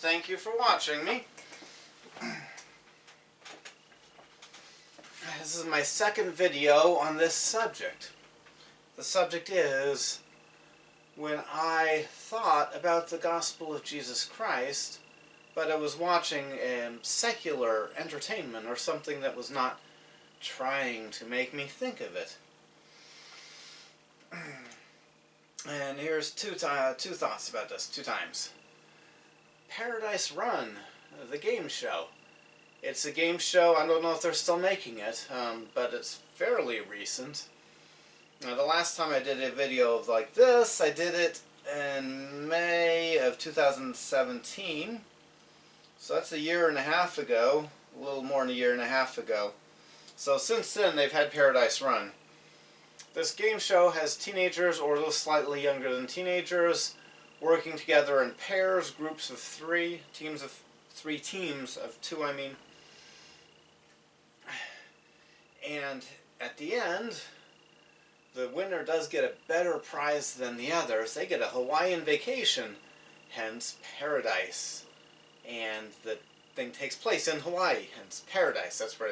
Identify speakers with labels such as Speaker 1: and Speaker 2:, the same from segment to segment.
Speaker 1: thank you for watching me. This is my second video on this subject. The subject is when I thought about the gospel of Jesus Christ, but I was watching secular entertainment or something that was not trying to make me think of it. And here's two thoughts about this, two times. Paradise Run, the game show. It's a game show, I don't know if they're still making it, but it's fairly recent. Now, the last time I did a video like this, I did it in May of 2017. So that's a year and a half ago, a little more than a year and a half ago. So since then, they've had Paradise Run. This game show has teenagers, or those slightly younger than teenagers, working together in pairs, groups of three, teams of two, I mean. And at the end, the winner does get a better prize than the others. They get a Hawaiian vacation, hence paradise. And the thing takes place in Hawaii, hence paradise. That's where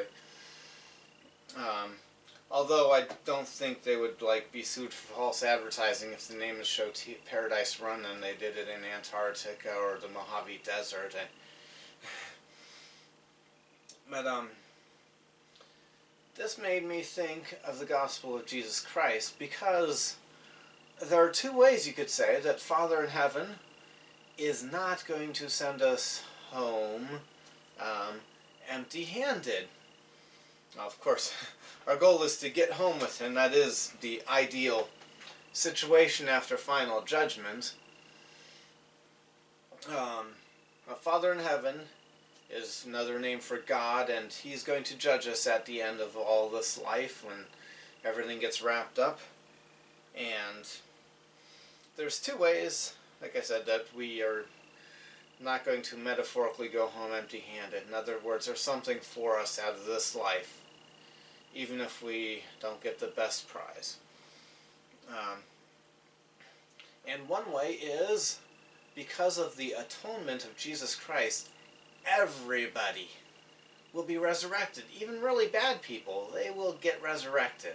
Speaker 1: although I don't think they would be sued for false advertising if the name of the show Paradise Run and they did it in Antarctica or the Mojave Desert. But this made me think of the gospel of Jesus Christ, because there are two ways you could say that Father in Heaven is not going to send us home empty-handed. Now, of course, our goal is to get home with Him. That is the ideal situation after final judgment. Father in Heaven is another name for God, and He's going to judge us at the end of all this life when everything gets wrapped up. And there's two ways, like I said, that we are not going to metaphorically go home empty-handed. In other words, there's something for us out of this life, even if we don't get the best prize. And one way is because of the atonement of Jesus Christ, everybody will be resurrected. Even really bad people, they will get resurrected.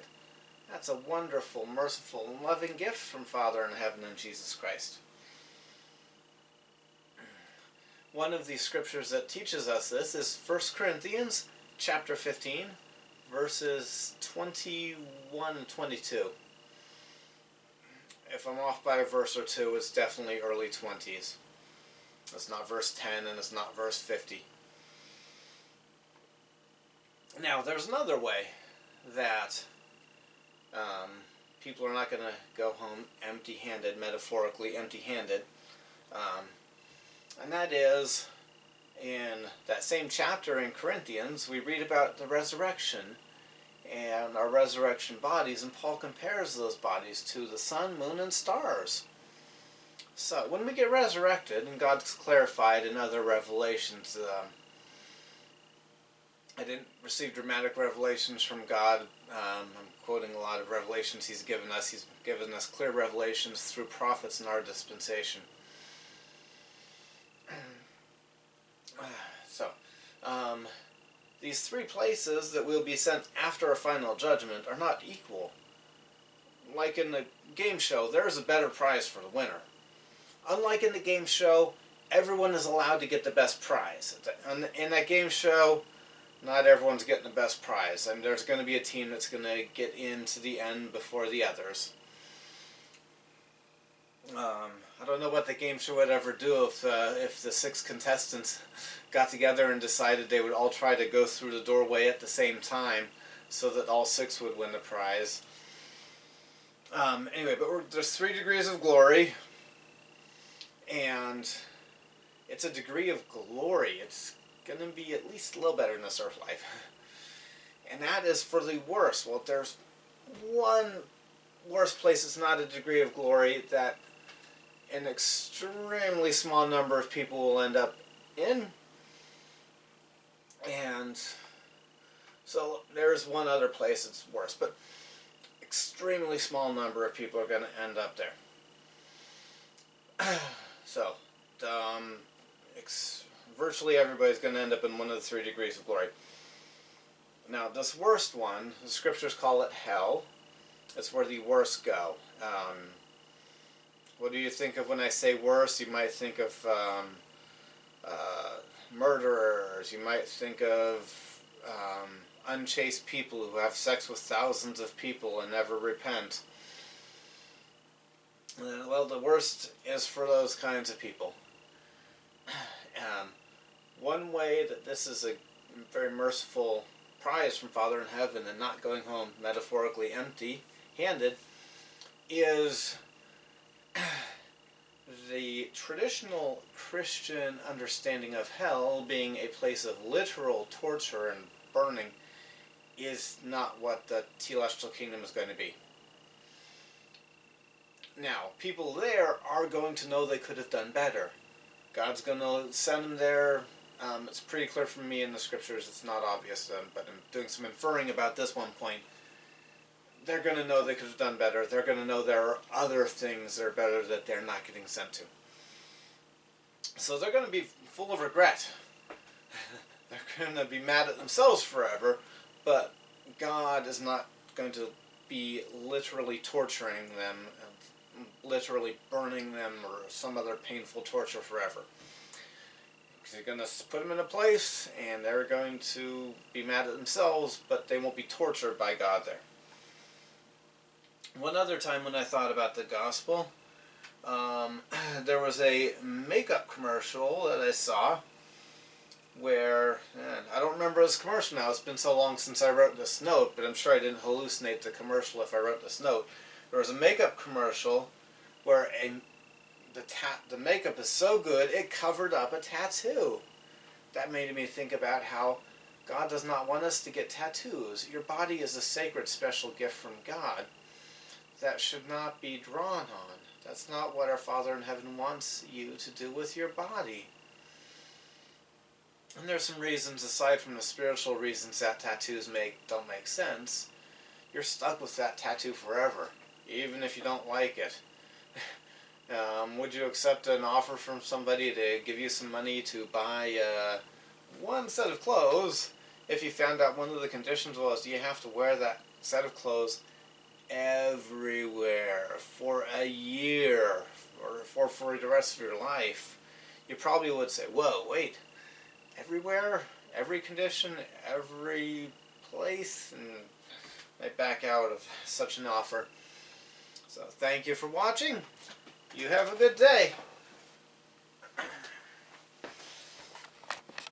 Speaker 1: That's a wonderful, merciful, and loving gift from Father in Heaven and Jesus Christ. One of the scriptures that teaches us this is 1 Corinthians chapter 15, verses 21 and 22. If I'm off by a verse or two, it's definitely early 20s. It's not verse 10 and it's not verse 50. Now, there's another way that people are not going to go home empty-handed, metaphorically empty-handed. And that is, in that same chapter in Corinthians, we read about the resurrection and our resurrection bodies, and Paul compares those bodies to the sun, moon, and stars. So, when we get resurrected, and God's clarified in other revelations, I didn't receive dramatic revelations from God. I'm quoting a lot of revelations He's given us. He's given us clear revelations through prophets in our dispensation. These three places that we'll be sent after a final judgment are not equal. Like in the game show, there is a better prize for the winner. Unlike in the game show, everyone is allowed to get the best prize. In that game show, not everyone's getting the best prize. I mean, there's going to be a team that's going to get into the end before the others. I don't know what the game show would ever do if the 6 contestants got together and decided they would all try to go through the doorway at the same time so that all 6 would win the prize. Anyway, but there's 3 degrees of glory, and it's a degree of glory. It's going to be at least a little better than this earth life. And that is for the worst. Well, there's one worst place that's not a degree of glory that an extremely small number of people will end up in. And so there's one other place that's worse, but extremely small number of people are going to end up there. So virtually everybody's going to end up in one of the 3 degrees of glory. Now, this worst one, the scriptures call it hell. It's where the worst go. What do you think of when I say worst? You might think of murderers. You might think of unchaste people who have sex with thousands of people and never repent. Well, the worst is for those kinds of people. One way that this is a very merciful prize from Father in Heaven and not going home metaphorically empty-handed is the traditional Christian understanding of hell being a place of literal torture and burning is not what the Celestial Kingdom is going to be. Now, people there are going to know they could have done better. God's going to send them there. It's pretty clear from me in the scriptures. It's not obvious, but I'm doing some inferring about this one point. They're going to know they could have done better. They're going to know there are other things that are better that they're not getting sent to. So they're going to be full of regret. They're going to be mad at themselves forever, but God is not going to be literally torturing them, literally burning them, or some other painful torture forever. He's going to put them in a place, and they're going to be mad at themselves, but they won't be tortured by God there. One other time when I thought about the gospel, there was a makeup commercial that I saw where, I don't remember this commercial now, it's been so long since I wrote this note, but I'm sure I didn't hallucinate the commercial if I wrote this note. There was a makeup commercial where the makeup is so good it covered up a tattoo. That made me think about how God does not want us to get tattoos. Your body is a sacred special gift from God that should not be drawn on. That's not what our Father in Heaven wants you to do with your body. And there's some reasons aside from the spiritual reasons that tattoos don't make sense. You're stuck with that tattoo forever, even if you don't like it. Would you accept an offer from somebody to give you some money to buy one set of clothes if you found out one of the conditions was you have to wear that set of clothes everywhere for a year or for the rest of your life? You probably would say, whoa, wait, everywhere, every condition, every place, and I back out of such an offer. So thank you for watching. You have a good day.